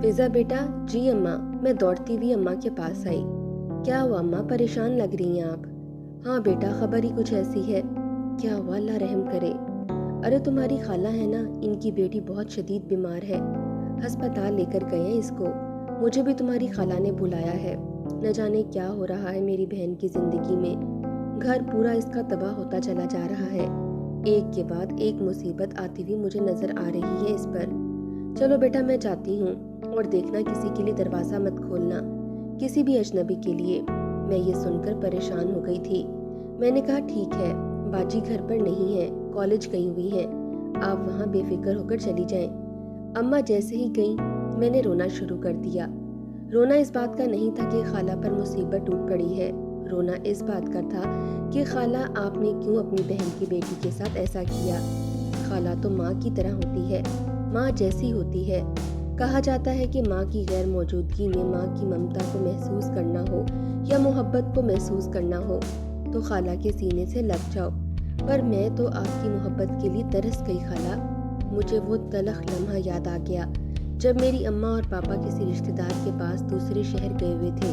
फिजा बेटा। जी अम्मा। मैं दौड़ती हुई अम्मा के पास आई। क्या हुआ अम्मा, परेशान लग रही हैं आप? हाँ बेटा, खबर ही कुछ ऐसी है। क्या हुआ, अल्लाह रहम करे। अरे तुम्हारी खाला है ना, इनकी बेटी बहुत शदीद बीमार है, अस्पताल लेकर गए हैं इसको। मुझे भी तुम्हारी खाला ने बुलाया है। न जाने क्या हो रहा है मेरी बहन की जिंदगी में। घर पूरा इसका तबाह होता चला जा रहा है। एक के बाद एक मुसीबत आती हुई मुझे नजर आ रही है इस पर। चलो बेटा मैं जाती हूँ, और देखना किसी के लिए दरवाज़ा मत खोलना, किसी भी अजनबी के लिए। मैं ये सुनकर परेशान हो गई थी। मैंने कहा ठीक है, बाजी घर पर नहीं है, कॉलेज गई हुई है, आप वहाँ बेफिक्र होकर चली जाएं। अम्मा जैसे ही गई मैंने रोना शुरू कर दिया। रोना इस बात का नहीं था कि खाला पर मुसीबत टूट पड़ी है, रोना इस बात का था कि खाला आपने क्यों अपनी बहन की बेटी के साथ ऐसा किया। खाला तो माँ की तरह होती है, माँ जैसी होती है। कहा जाता है कि माँ की गैर मौजूदगी में माँ की ममता को महसूस करना हो या मोहब्बत को महसूस करना हो तो खाला के सीने से लग जाओ। पर मैं तो आपकी मोहब्बत के लिए तरस गई खाला। मुझे वो तलख लम्हा याद आ गया जब मेरी अम्मा और पापा किसी रिश्तेदार के पास दूसरे शहर गए हुए थे।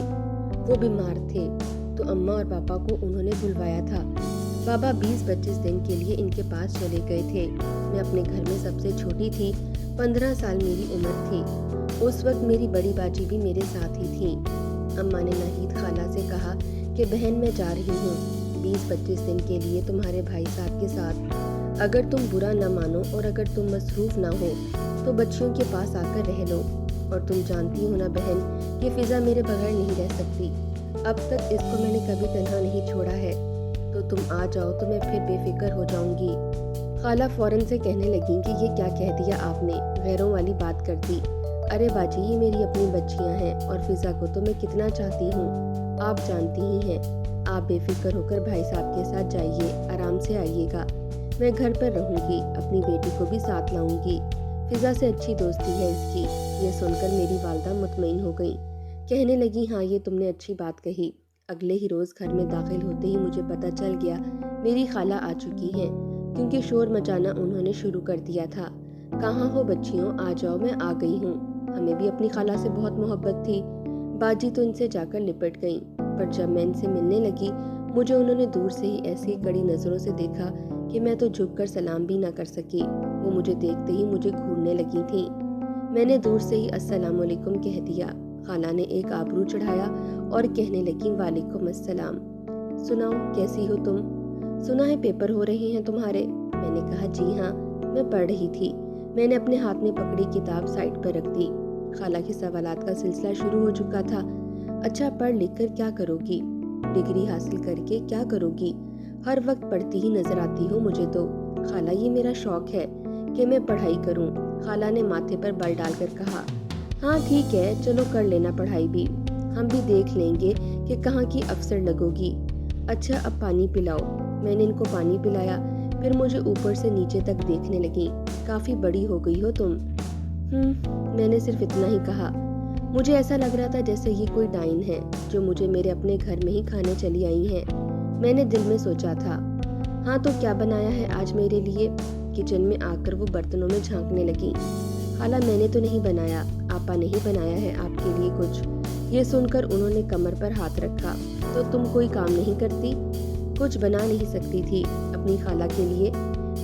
वो बीमार थे तो अम्मा और पापा को उन्होंने बुलवाया था। बाबा 20-25 दिन के लिए इनके पास चले गए थे। मैं अपने घर में सबसे छोटी थी, 15 साल मेरी उम्र थी। उस वक्त मेरी बड़ी बाजी भी मेरे साथ ही थी। अम्मा ने नाहिद खाला से कहा कि बहन मैं जा रही हूँ 20-25 दिन के लिए तुम्हारे भाई साहब के साथ। अगर तुम बुरा न मानो और अगर तुम मसरूफ ना हो तो बच्चियों के पास आकर रह लो। और तुम जानती हो ना बहन कि फिजा मेरे बगैर नहीं रह सकती। अब तक इसको मैंने कभी तन्हा नहीं छोड़ा है, तो तुम आ जाओ तो मैं फिर बेफिक्र हो जाऊंगी। खाला फौरन से कहने लगी कि ये क्या कह दिया आपने, गैरों वाली बात कर दी। अरे बाजी ये मेरी अपनी बच्चियां हैं और फिजा को तो मैं कितना चाहती हूँ, आप जानती ही हैं। आप बेफिक्र होकर भाई साहब के साथ जाइए, आराम से आइएगा। मैं घर पर रहूंगी, अपनी बेटी को भी साथ लाऊंगी। फिजा से अच्छी दोस्ती है इसकी। ये सुनकर मेरी वालदा मुतमईन हो गई, कहने लगी हाँ ये तुमने अच्छी बात कही। अगले ही रोज घर में दाखिल होते ही मुझे पता चल गया मेरी खाला आ चुकी हैं, क्योंकि शोर मचाना उन्होंने शुरू कर दिया था। कहाँ हो बच्चियों, आ जाओ मैं आ गई हूँ। हमें भी अपनी खाला से बहुत मोहब्बत थी। बाजी तो इनसे जाकर लिपट गई, पर जब मैं इनसे मिलने लगी मुझे उन्होंने दूर से ही ऐसी कड़ी नजरों से देखा कि मैं तो झुककर सलाम भी ना कर सकी। वो मुझे देखते ही मुझे घूरने लगी थी। मैंने दूर से ही अस्सलाम वालेकुम कह दिया। खाला ने एक आबरू चढ़ाया और कहने लगी वालेकुम अस्सलाम। सुनाओ कैसी हो तुम, सुना है पेपर हो रहे हैं तुम्हारे। मैंने कहा जी हाँ, मैं पढ़ रही थी। मैंने अपने हाथ में पकड़ी किताब साइड पर रख दी। खाला के सवालात का सिलसिला शुरू हो चुका था। अच्छा पढ़ लिख कर क्या करोगी, डिग्री हासिल करके क्या करोगी, हर वक्त पढ़ती ही नजर आती हो मुझे तो। खाला ये मेरा शौक है कि मैं पढ़ाई करूं। खाला ने माथे पर बल डालकर कहा हाँ ठीक है, चलो कर लेना पढ़ाई भी, हम भी देख लेंगे कि कहाँ की अफसर लगोगी। अच्छा अब पानी पिलाओ। मैंने इनको पानी पिलाया, फिर मुझे ऊपर से नीचे तक देखने लगी। काफी बड़ी हो गई हो तुम। मैंने सिर्फ इतना ही कहा। मुझे ऐसा लग रहा था जैसे ये कोई डाइन है जो मुझे मेरे अपने घर में ही खाने चली आई है। मैंने दिल में सोचा था। हाँ तो क्या बनाया है आज मेरे लिए। किचन में आकर वो बर्तनों में झांकने लगी। खाला मैंने तो नहीं बनाया, आपा ने ही बनाया है आपके लिए कुछ। ये सुनकर उन्होंने कमर पर हाथ रखा। तो तुम कोई काम नहीं करती, कुछ बना नहीं सकती थी अपनी खाला के लिए।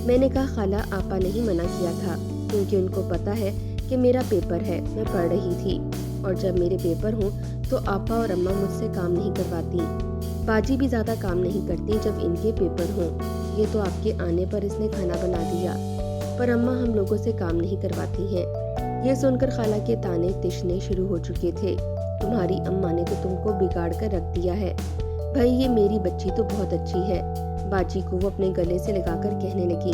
मैंने कहा खाला आपा ने ही मना किया था, क्योंकि उनको पता है कि मेरा पेपर है, मैं पढ़ रही थी, और जब मेरे पेपर हों तो आपा और अम्मा मुझसे काम नहीं करवाती। बाजी भी ज्यादा काम नहीं करती जब इनके पेपर हों। ये तो आपके आने पर इसने खाना बना दिया, पर अम्मा हम लोगों से काम नहीं करवाती हैं। ये सुनकर खाला के ताने तिशने शुरू हो चुके थे। तुम्हारी अम्मा ने तो तुमको बिगाड़ कर रख दिया है। भाई ये मेरी बच्ची तो बहुत अच्छी है। बाजी को वो अपने गले से लगाकर कहने लगी,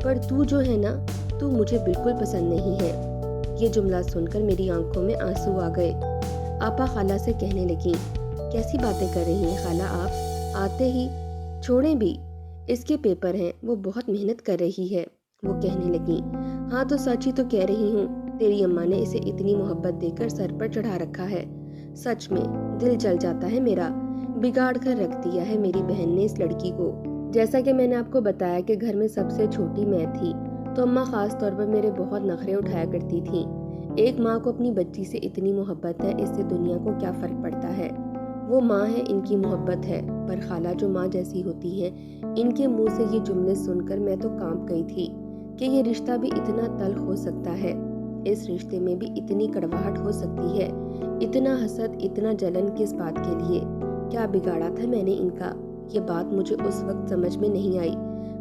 पर तू जो है ना, तू मुझे बिल्कुल पसंद नहीं है। ये जुमला सुनकर मेरी आंखों में आंसू आ गए। आपा खाला से कहने लगी, कैसी बातें कर रही हैं खाला आप, आते ही छोड़ें भी, इसके पेपर हैं, वो बहुत मेहनत कर रही है। वो कहने लगी, हाँ तो सच ही तो कह रही हूँ, तेरी अम्मा ने इसे इतनी मोहब्बत देकर सर पर चढ़ा रखा है। सच में दिल जल जाता है मेरा, बिगाड़ कर रख दिया है मेरी बहन ने इस लड़की को। जैसा कि मैंने आपको बताया कि घर में सबसे छोटी मैं थी, तो अम्मा खास तौर पर मेरे बहुत नखरे उठाया करती थी। ایک ماں کو اپنی بچی سے اتنی محبت ہے، اس سے دنیا کو کیا فرق پڑتا ہے۔ وہ ماں ہے، ان کی محبت ہے، پر خالہ جو ماں جیسی ہوتی ہیں، ان کے منہ سے یہ جملے سن کر میں تو کانپ گئی تھی کہ یہ رشتہ بھی اتنا تلخ ہو سکتا ہے، اس رشتے میں بھی اتنی کڑواہٹ ہو سکتی ہے، اتنا حسد، اتنا جلن کس بات کے لیے؟ کیا بگاڑا تھا میں نے ان کا؟ یہ بات مجھے اس وقت سمجھ میں نہیں آئی۔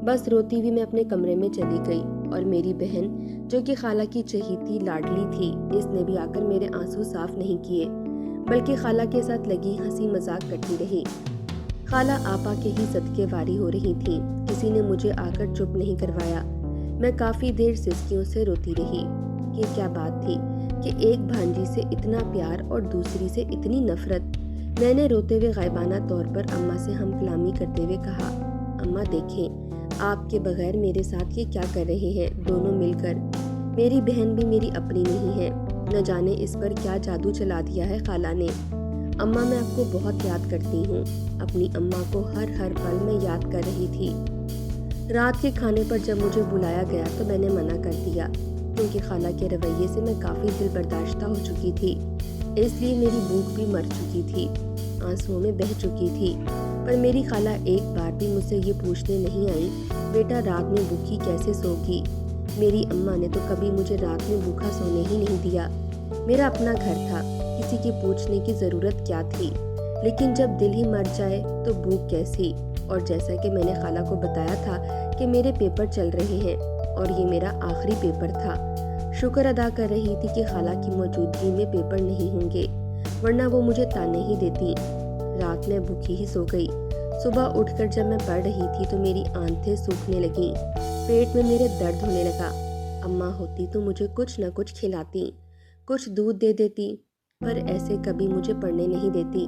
بس روتی ہوئی میں اپنے کمرے میں چلی گئی، اور میری بہن جو کہ خالہ کی چہیتی لاڈلی تھی، اس نے بھی آ کر میرے آنسو صاف نہیں کیے، بلکہ خالہ کے ساتھ لگی ہنسی مذاق کرتی رہی۔ خالہ آپا کے ہی صدقے واری ہو رہی تھیں، کسی نے مجھے آ کر چپ نہیں کروایا۔ میں کافی دیر سسکیوں سے روتی رہی۔ یہ کیا بات تھی کہ ایک بھانجی سے اتنا پیار اور دوسری سے اتنی نفرت؟ میں نے روتے ہوئے غائبانہ طور پر اماں سے ہم کلامی کرتے ہوئے کہا، اماں دیکھیں، آپ کے بغیر میرے ساتھ یہ کیا کر رہے ہیں دونوں مل کر؟ میری بہن بھی میری اپنی نہیں ہے، نہ جانے اس پر کیا جادو چلا دیا ہے خالہ نے۔ اماں میں آپ کو بہت یاد کرتی ہوں۔ اپنی اماں کو ہر پل میں یاد کر رہی تھی۔ رات کے کھانے پر جب مجھے بلایا گیا تو میں نے منع کر دیا، کیونکہ خالہ کے رویے سے میں کافی دل برداشتہ ہو چکی تھی، اس لیے میری بھوک بھی مر چکی تھی، آنسوؤں میں بہہ چکی تھی۔ پر میری خالہ ایک بار بھی مجھ سے یہ پوچھنے نہیں آئی، بیٹا رات میں بھوکی کیسے سوگی؟ میری اماں نے تو کبھی مجھے رات میں بھوکا سونے ہی نہیں دیا۔ میرا اپنا گھر تھا، کسی کی پوچھنے کی ضرورت کیا تھی؟ لیکن جب دل ہی مر جائے تو بھوک کیسی؟ اور جیسا کہ میں نے خالہ کو بتایا تھا کہ میرے پیپر چل رہے ہیں اور یہ میرا آخری پیپر تھا، شکر ادا کر رہی تھی کہ خالہ کی موجودگی میں پیپر نہیں ہوں گے، ورنہ وہ مجھے تانے ہی دیتی۔ رات میں بھوکی ہی سو گئی۔ صبح اٹھ کر جب میں پڑھ رہی تھی تو میری آنکھیں سوکھنے لگیں، پیٹ میں میرے درد ہونے لگا۔ اماں ہوتی تو مجھے کچھ نہ کچھ کھلاتی، کچھ دودھ دے دیتی، پر ایسے کبھی مجھے پڑھنے نہیں دیتی۔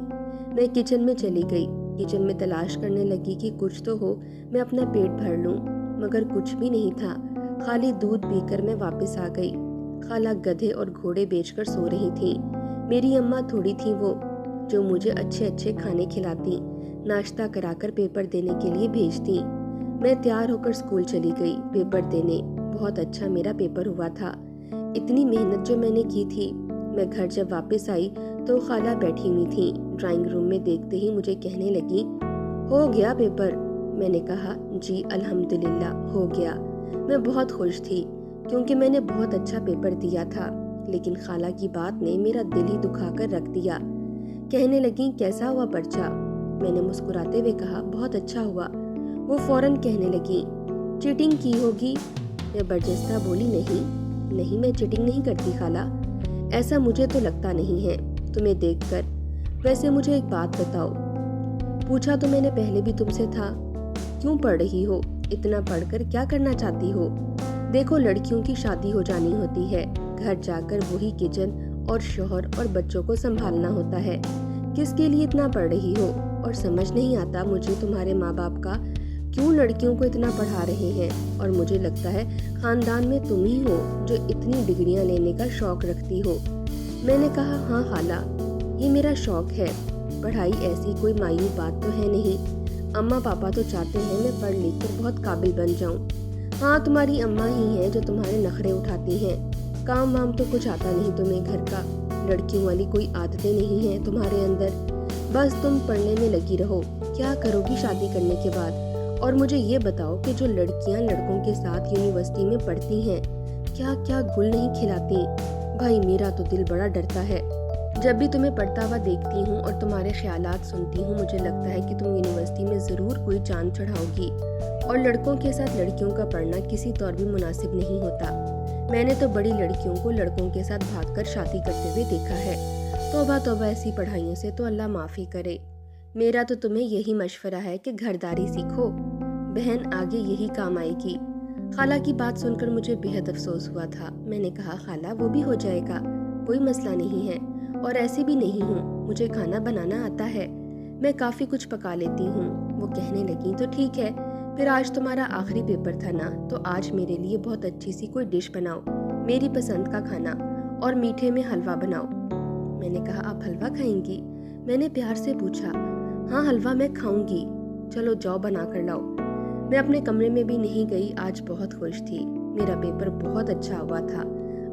میں کچن میں چلی گئی، کچن میں تلاش کرنے لگی کہ کچھ تو ہو میں اپنا پیٹ بھر لوں، مگر کچھ بھی نہیں تھا، خالی دودھ پی کر میں واپس آ گئی۔ خالہ گدھے اور گھوڑے بیچ کر سو رہی تھیں۔ میری اماں تھوڑی تھیں وہ، جو مجھے اچھے اچھے کھانے کھلاتی، ناشتہ کرا کر پیپر دینے کے لیے بھیجتی۔ میں تیار ہو کر اسکول چلی گئی پیپر دینے۔ بہت اچھا میرا پیپر ہوا تھا، اتنی محنت جو میں نے کی تھی۔ میں گھر جب واپس آئی تو خالہ بیٹھی ہوئی تھیں، ڈرائنگ روم میں دیکھتے ہی مجھے کہنے لگی، ہو گیا پیپر؟ میں نے کہا، جی الحمدللہ ہو گیا۔ میں بہت خوش تھی، کیونکہ میں نے بہت اچھا پیپر دیا تھا، لیکن خالہ کی بات نے میرا دل ہی دکھا کر رکھ دیا۔ کہنے لگیں، کیسا ہوا پرچہ؟ میں نے مسکراتے ہوئے کہا، بہت اچھا ہوا۔ وہ فوراً کہنے لگیں، چیٹنگ کی ہوگی؟ میں برجستہ بولی، نہیں میں چیٹنگ نہیں کرتی خالہ، ایسا مجھے تو لگتا نہیں ہے تمہیں دیکھ کر۔ ویسے مجھے ایک بات بتاؤ۔ پوچھا تو میں نے پہلے بھی تم سے تھا، کیوں پڑھ رہی ہو؟ اتنا پڑھ کر کیا کرنا چاہتی ہو؟ دیکھو لڑکیوں کی شادی ہو جانی ہوتی ہے، گھر جا کر وہی کچن اور شوہر اور بچوں کو سنبھالنا ہوتا ہے، کس کے لیے اتنا پڑھ رہی ہو؟ اور سمجھ نہیں آتا مجھے تمہارے ماں باپ کا، کیوں لڑکیوں کو اتنا پڑھا رہے ہیں، اور مجھے لگتا ہے خاندان میں تم ہی ہو جو اتنی ڈگریاں لینے کا شوق رکھتی ہو۔ میں نے کہا، ہاں خالہ، یہ میرا شوق ہے، پڑھائی ایسی کوئی مایوب بات تو ہے نہیں، اماں پاپا تو چاہتے ہیں میں پڑھ لکھ کر بہت قابل بن جاؤں۔ ہاں تمہاری اماں ہی ہیں جو تمہارے نخرے اٹھاتی ہیں، کام وام تو کچھ آتا نہیں تمہیں گھر کا، لڑکیوں والی کوئی عادتیں نہیں ہیں تمہارے اندر، بس تم پڑھنے میں لگی رہو، کیا کرو گی شادی کرنے کے بعد؟ اور مجھے یہ بتاؤ کہ جو لڑکیاں لڑکوں کے ساتھ یونیورسٹی میں پڑھتی ہیں، کیا کیا گل نہیں کھلاتی؟ بھائی میرا تو دل بڑا ڈرتا ہے، جب بھی تمہیں پڑھتا ہوا دیکھتی ہوں اور تمہارے خیالات سنتی ہوں، مجھے لگتا ہے کہ تم یونیورسٹی میں ضرور کوئی چاند چڑھاؤ گی، اور لڑکوں کے ساتھ لڑکیوں کا پڑھنا کسی طور بھی مناسب نہیں ہوتا۔ میں نے تو بڑی لڑکیوں کو لڑکوں کے ساتھ بھاگ کر شادی کرتے ہوئے دیکھا ہے۔ توبہ توبہ، ایسی پڑھائیوں سے تو اللہ معافی کرے۔ میرا تو تمہیں یہی مشورہ ہے کہ گھرداری سیکھو، بہن آگے یہی کام آئے گی۔ خالہ کی بات سن کر مجھے بہت افسوس ہوا تھا۔ میں نے کہا، خالہ وہ بھی ہو جائے گا، کوئی مسئلہ نہیں ہے، اور ایسے بھی نہیں ہوں، مجھے کھانا بنانا آتا ہے، میں کافی کچھ پکا لیتی ہوں۔ وہ کہنے لگیں، تو ٹھیک ہے، پھر آج تمہارا آخری پیپر تھا نا، تو آج میرے لیے بہت اچھی سی کوئی ڈش بناؤ، میری پسند کا کھانا، اور میٹھے میں حلوہ بناؤ۔ میں نے کہا، آپ حلوہ کھائیں گی؟ میں نے پیار سے پوچھا۔ ہاں حلوہ میں کھاؤں گی، چلو جاؤ بنا کر لاؤ۔ میں اپنے کمرے میں بھی نہیں گئی، آج بہت خوش تھی، میرا پیپر بہت اچھا ہوا تھا۔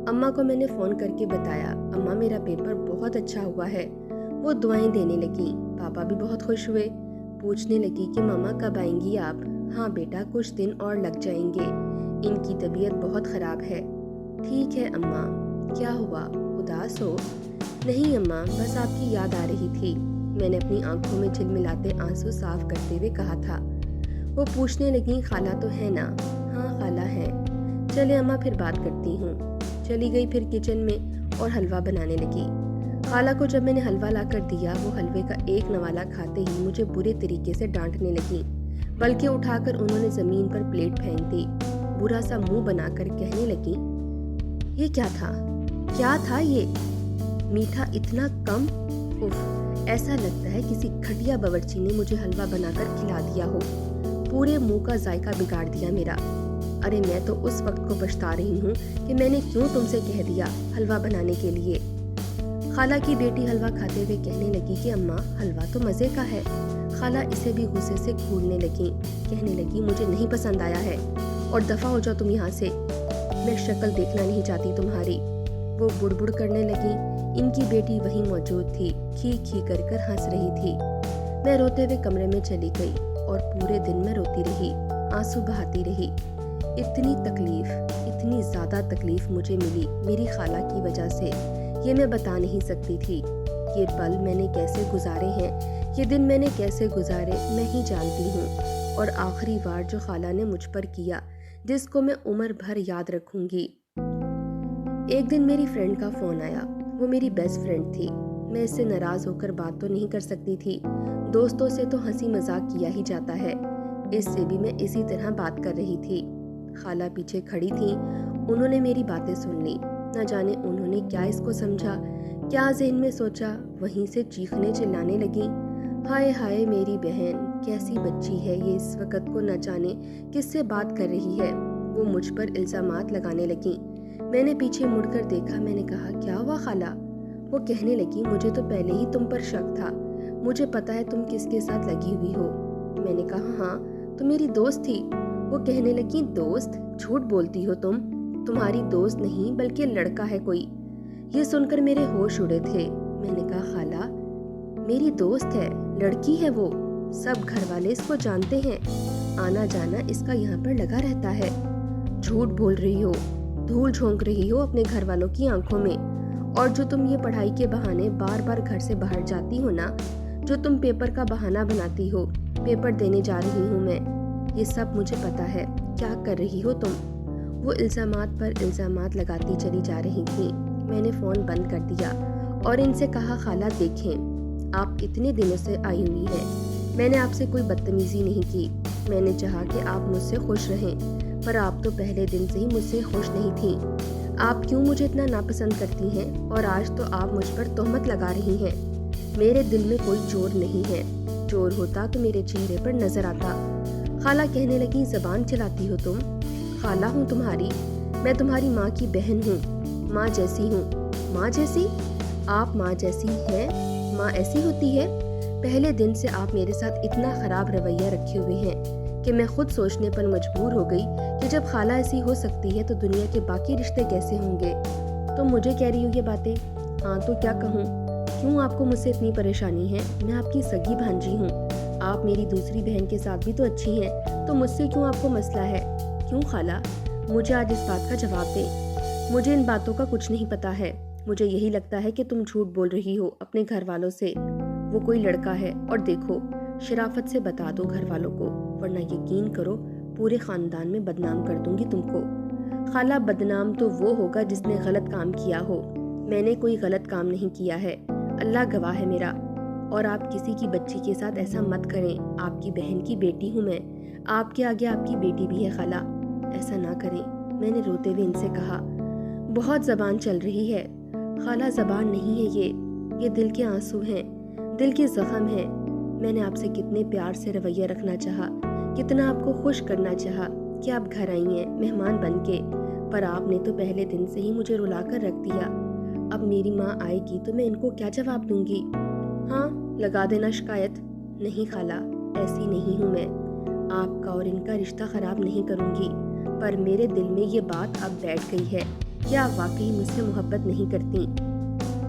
अम्मा को मैंने फ़ोन करके बताया, अम्मा मेरा पेपर बहुत अच्छा हुआ है। वो दुआएं देने लगी। पापा भी बहुत खुश हुए। पूछने लगी कि मम्मा कब आएंगी आप? हाँ बेटा, कुछ दिन और लग जाएंगे, इनकी तबीयत बहुत ख़राब है। ठीक है अम्मा। क्या हुआ, उदास हो? नहीं अम्मा, बस आपकी याद आ रही थी, मैंने अपनी आंखों में झिलमिलाते आंसू साफ करते हुए कहा था। वो पूछने लगी, खाला तो है ना? हाँ खाला है। चले अम्मा, फिर बात करती हूँ। चली गई फिर किचन में और हलवा बनाने लगी। खाला को जब मैंने हलवा ला कर दिया, वो हलवे का एक नवाला खाते ही मुझे बुरे तरीके से डांटने लगी, बल्कि उठाकर उन्होंने ज़मीन पर प्लेट फेंक दी। बुरा सा मुंह बनाकर कहने लगी, ये क्या था? क्या था ये? मीठा इतना कम? उफ, ऐसा लगता है किसी घटिया बावर्ची ने मुझे हलवा बनाकर खिला दिया हो। पूरे मुंह का जायका बिगाड़ दिया मेरा। अरे मैं तो उस वक्त को पछता रही हूँ कि मैंने क्यों तुमसे कह दिया हलवा बनाने के लिए। खाला की बेटी हलवा खाते हुए कहने लगी कि अम्मा, हलवा तो मज़े का है। खाला इसे भी गुस्से से घूरने लगी, कहने लगी, मुझे नहीं पसंद आया है और दफ़ा हो जाओ तुम यहाँ से, मैं शक्ल देखना नहीं चाहती तुम्हारी। वो बुड़बुड़ करने लगी। इनकी बेटी वहीं मौजूद थी, खी खी कर कर हंस रही थी। मैं रोते हुए कमरे में चली गई और पूरे दिन में रोती रही, आंसू बहाती रही। इतनी तकलीफ, इतनी ज़्यादा तकलीफ मुझे मिली मेरी खाला की वजह से, ये मैं बता नहीं सकती थी। ये पल मैंने कैसे गुजारे हैं, ये दिन मैंने कैसे गुजारे, मैं ही जानती हूँ। और आखिरी वार जो खाला ने मुझ पर किया, जिसको मैं उम्र भर याद रखूंगी। एक दिन मेरी फ्रेंड का फ़ोन आया। वो मेरी बेस्ट फ्रेंड थी। मैं इससे नाराज़ होकर बात तो नहीं कर सकती थी, दोस्तों से तो हंसी मजाक किया ही जाता है। इससे भी मैं इसी तरह बात कर रही थी। खाला पीछे खड़ी थी, उन्होंने मेरी बातें सुन ली। न जाने उन्होंने क्या इसको समझा, क्या ज़हन में सोचा, वहीं से चीखने चिल्लाने लगी, हाय हाय मेरी बहन, कैसी बच्ची है ये, इस वक्त को न जाने किससे बात कर रही है। वो मुझ पर इल्ज़ामात लगाने लगी। मैंने पीछे मुड़कर देखा। मैंने कहा, क्या हुआ खाला? वो कहने लगी, मुझे तो पहले ही तुम पर शक था, मुझे पता है तुम किसके साथ लगी हुई हो। मैंने कहा, हाँ तो मेरी दोस्त थी। वो कहने लगी, दोस्त? झूठ बोलती हो तुम, तुम्हारी दोस्त नहीं बल्कि लड़का है कोई। ये सुनकर मेरे होश उड़े थे। मैंने कहा, खाला मेरी दोस्त है, लड़की है वो, सब घर वाले इसको जानते हैं, आना जाना इसका यहाँ पर लगा रहता है। झूठ बोल रही हो, धूल झोंक रही हो अपने घर वालों की आंखों में। और जो तुम ये पढ़ाई के बहाने बार बार घर से बाहर जाती हो ना, जो तुम पेपर का बहाना बनाती हो, पेपर देने जा रही हूँ मैं, ये सब मुझे पता है। क्या कर रही हो तुम? वो इल्ज़ामात पर इल्ज़ामात लगाती चली जा रही थी। मैंने फ़ोन बंद कर दिया और इनसे कहा, खाला देखें, आप इतने दिनों से आई हुई हैं, मैंने आपसे कोई बदतमीज़ी नहीं की, मैंने चाहा कि आप मुझसे खुश रहें, पर आप तो पहले दिन से ही मुझसे खुश नहीं थी। आप क्यों मुझे इतना नापसंद करती हैं? और आज तो आप मुझ पर तोहमत लगा रही हैं। मेरे दिल में कोई चोर नहीं है, चोर होता तो मेरे चेहरे पर नजर आता। खाला कहने लगी, ज़बान चलाती हो तुम? खाला हूँ तुम्हारी, मैं तुम्हारी माँ की बहन हूँ, माँ जैसी हूँ। माँ जैसी? आप माँ जैसी हैं? माँ ऐसी होती है? पहले दिन से आप मेरे साथ इतना ख़राब रवैया रखे हुए हैं कि मैं खुद सोचने पर मजबूर हो गई कि जब खाला ऐसी हो सकती है तो दुनिया के बाकी रिश्ते कैसे होंगे। तो मुझे कह रही हो ये बातें? हाँ तो क्या कहूँ, क्यों आपको मुझसे इतनी परेशानी है? मैं आपकी सगी भांजी हूँ, आप मेरी दूसरी बहन के साथ भी तो अच्छी हैं, तो मुझसे क्यों आपको मसला है? क्यों खाला? मुझे आज इस बात का जवाब दें। मुझे इन बातों का कुछ नहीं पता है, मुझे यही लगता है कि तुम झूठ बोल रही हो अपने घर वालों से। वो कोई लड़का है, और देखो शराफत से बता दो घर वालों को, वरना यकीन करो पूरे ख़ानदान में बदनाम कर दूंगी तुमको। खाला, बदनाम तो वो होगा जिसने गलत काम किया हो, मैंने कोई गलत काम नहीं किया है, अल्लाह गवाह है मेरा। और आप किसी की बच्ची के साथ ऐसा मत करें, आपकी बहन की बेटी हूँ मैं, आपके आगे आपकी बेटी भी है खाला, ऐसा ना करें। मैंने रोते हुए इनसे कहा, बहुत ज़बान चल रही है। खाला, ज़बान नहीं है ये दिल के आंसू हैं, दिल के ज़ख्म हैं। मैंने आपसे कितने प्यार से रवैया रखना चाहा, कितना आपको खुश करना चाहा कि आप घर आई हैं मेहमान बन के, पर आपने तो पहले दिन से ही मुझे रुला कर रख दिया। अब मेरी माँ आएगी तो मैं इनको क्या जवाब दूंगी? हाँ, लगा देना शिकायत। नहीं खाला, ऐसी नहीं हूँ मैं, आपका और इनका रिश्ता ख़राब नहीं करूँगी, पर मेरे दिल में ये बात अब बैठ गई है क्या आप वाकई मुझसे मोहब्बत नहीं करती?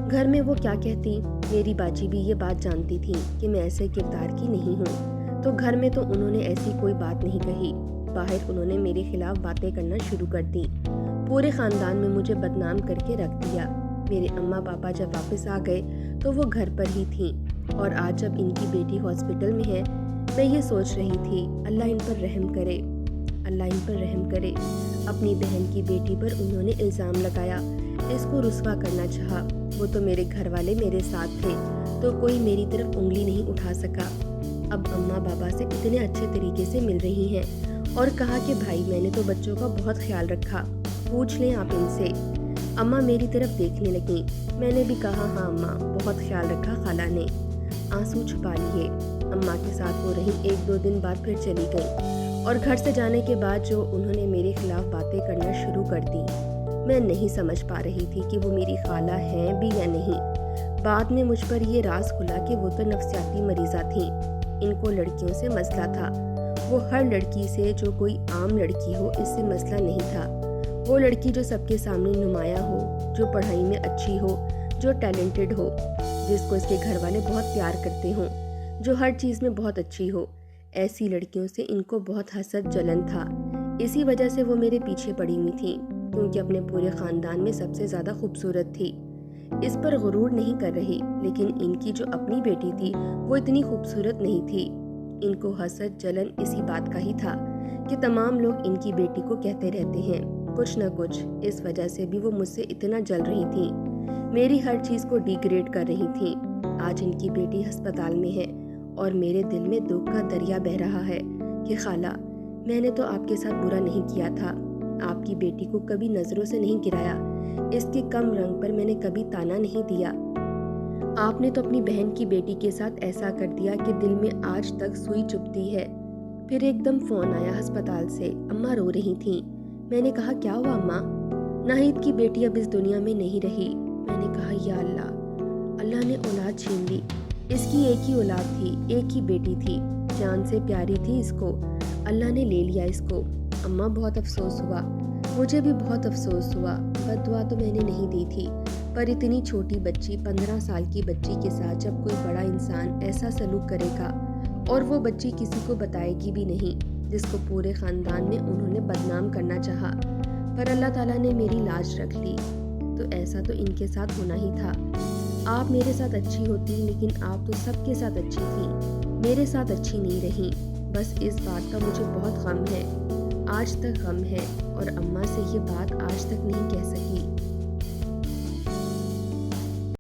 घर में वो क्या कहती? मेरी बाजी भी ये बात जानती थी कि मैं ऐसे किरदार की नहीं हूँ, तो घर में तो उन्होंने ऐसी कोई बात नहीं कही। बाहर उन्होंने मेरे खिलाफ बातें करना शुरू कर दी। पूरे ख़ानदान में मुझे बदनाम करके रख दिया। मेरे अम्मा पापा जब वापस आ गए तो वो घर पर ही थी, और आज जब इनकी बेटी हॉस्पिटल में है, मैं ये सोच रही थी, अल्लाह इन पर रहम करे, अल्लाह इन पर रहम करे। अपनी बहन की बेटी पर उन्होंने इल्ज़ाम लगाया, इसको रुस्वा करना चाहा। वो तो मेरे घर वाले मेरे साथ थे, तो कोई मेरी तरफ उंगली नहीं उठा सका। अब अम्मा बाबा से इतने अच्छे तरीके से मिल रही हैं और कहा कि भाई मैंने तो बच्चों का बहुत ख्याल रखा, पूछ लें आप इनसे। अम्मा मेरी तरफ देखने लगी। मैंने भी कहा हाँ अम्मा, बहुत ख्याल रखा खाला ने। आंसू छुपा लिए। अम्मा के साथ वो रही, 1-2 दिन बाद फिर चली गई, और घर से जाने के बाद जो उन्होंने मेरे खिलाफ बातें करना शुरू कर दी, मैं नहीं समझ पा रही थी कि वो मेरी खाला हैं भी या नहीं। बाद में मुझ पर ये राज खुला कि वो तो नफ्सियाती मरीज़ा थी, इनको लड़कियों से मसला था। वो हर लड़की से जो कोई आम लड़की हो, इससे मसला नहीं था। वो लड़की जो सबके सामने नुमाया हो, जो पढ़ाई में अच्छी हो, जो टैलेंटेड हो, जिसको इसके घर वाले बहुत प्यार करते हों, जो हर चीज़ में बहुत अच्छी हो, ऐसी लड़कियों से इनको बहुत हसद जलन था। इसी वजह से वो मेरे पीछे पड़ी हुई थी, क्योंकि अपने पूरे ख़ानदान में सबसे ज़्यादा खूबसूरत थी। इस पर गुरूर नहीं कर रही, लेकिन इनकी जो अपनी बेटी थी वो इतनी खूबसूरत नहीं थी। इनको हसद जलन इसी बात का ही था कि तमाम लोग इनकी बेटी को कहते रहते हैं कुछ न कुछ। इस वजह से भी वो मुझसे इतना जल रही थी, मेरी हर चीज़ को डिग्रेड कर रही थी। आज इनकी बेटी अस्पताल में है और मेरे दिल में दुख का दरिया बह रहा है कि खाला, मैंने तो आपके साथ बुरा नहीं किया था, आपकी बेटी को कभी नज़रों से नहीं गिराया, इसके कम रंग पर मैंने कभी ताना नहीं दिया। आपने तो अपनी बहन की बेटी के साथ ऐसा कर दिया कि दिल में आज तक सुई चुभती है। फिर एकदम फ़ोन आया अस्पताल से, अम्मा रो रही थी। मैंने कहा क्या हुआ अम्मा? नाहिद की बेटी अब इस दुनिया में नहीं रही। मैंने कहा या अल्लाह, अल्लाह ने औलाद छीन ली। इसकी एक ही औलाद थी, एक ही बेटी थी, जान से प्यारी थी इसको, अल्लाह ने ले लिया इसको। अम्मा बहुत अफसोस हुआ, मुझे भी बहुत अफसोस हुआ। बद्दुआ तो मैंने नहीं दी थी, पर इतनी छोटी बच्ची, 15 साल की बच्ची के साथ जब कोई बड़ा इंसान ऐसा सलूक करेगा, और वो बच्ची किसी को बताएगी भी नहीं, जिसको पूरे ख़ानदान में उन्होंने बदनाम करना चाहा, पर अल्लाह ताला ने मेरी लाज रख ली। तो ऐसा तो इनके साथ होना ही था। आप मेरे साथ अच्छी होती, लेकिन आप तो सबके साथ अच्छी थी, मेरे साथ अच्छी नहीं रही। बस इस बात का मुझे बहुत गम है, आज तक गम है, और अम्मा से ये बात आज तक नहीं कह सकी।